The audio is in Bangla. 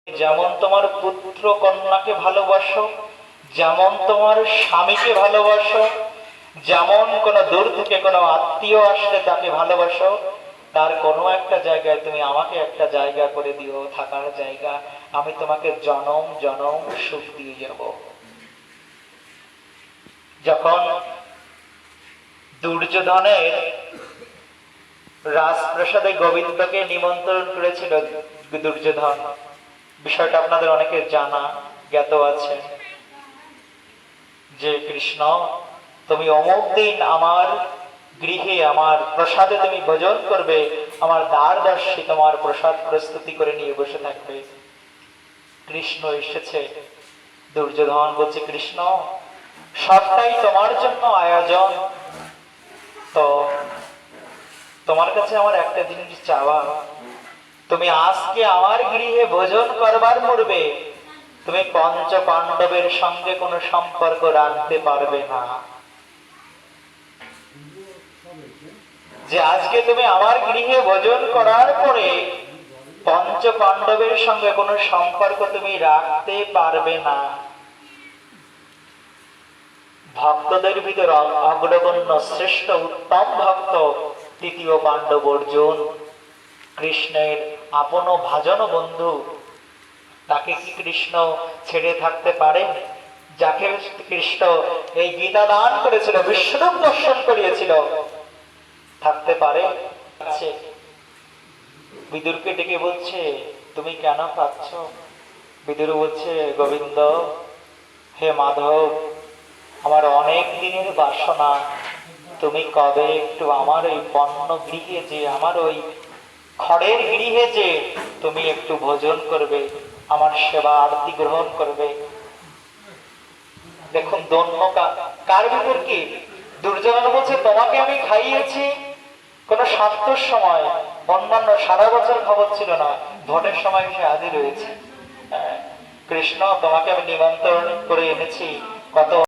যেমন তোমার পুত্র কন্যাকে ভালোবাসো, যেমন তোমার স্বামীকে ভালোবাসো, যেমন কোনো দূর থেকে কোনো আত্মীয় আসলে তাকে ভালোবাসো, তার কোনো একটা জায়গায় তুমি আমাকে একটা জায়গা করে দিও, থাকার জায়গা। আমি তোমাকে জনম জনম সুখ দিয়ে যাব। যখন দুর্যোধনের রাজপ্রাসাদে গোবিন্দকে নিমন্ত্রণ করেছিল দুর্যোধন, বিষয়টা আপনাদের অনেকের জানা জ্ঞাত আছে, যে কৃষ্ণ তুমি অমুক দিন আমার গৃহে আমার প্রসাদে তুমি ভোজন করবে, আমার দ্বারদর্শী তোমার প্রসাদ প্রস্তুতি করে নিয়ে বসে থাকবে। কৃষ্ণ এসেছে। দুর্যোধন বলছে, কৃষ্ণ সবটাই তোমার জন্য আয়োজন, তো তোমার কাছে আমার একটা জিনিস চাওয়া, তুমি আজকে আমার গৃহে ভোজন করবার পূর্বে তুমি পঞ্চ পাণ্ডবের সঙ্গে কোনো সম্পর্ক রাখতে পারবে না। যে আজকে তুমি আমার গৃহে ভোজন করার পরে পঞ্চ পাণ্ডবের সঙ্গে কোনো সম্পর্ক তুমি রাখতে পারবে না। ভক্তদের ভিতর অগ্রগণ্য শ্রেষ্ঠ উত্তম ভক্ত তৃতীয় পাণ্ডব অর্জুন, কৃষ্ণের আপন ভাজন বন্ধু। তাকে কি কৃষ্ণ ছেড়ে থাকতে পারে? যাকে কৃষ্ণ এই গীতা দান করেছিল, বিশ্বরূপ দর্শন করিয়েছিল, থাকতে পারে? বিদুরকে ডেকে বলছে, তুমি কেন কাঁদছ? বিদুর বলছে, গোবিন্দ, হে মাধব, আমার অনেক দিনের বাসনা, তুমি কবে একটু আমার ওই পণ্য গৃহে যে, আমার ওই খড়ের গৃহে যে তুমি একটু ভোজন করবে, আমার সেবা আরতি গ্রহণ করবে। দেখুন দন্য কার ভিতর কি? দুর্যোধন বলছে, তোমাকে আমি খাইয়েছি কোন স্বার্থর সময়, অন্যান্য সারা বছর খবর ছিল না, ভোটের সময় সে হাজির হয়েছে। কৃষ্ণ তোমাকে আমি নিমন্ত্রণ করে এনেছি, কত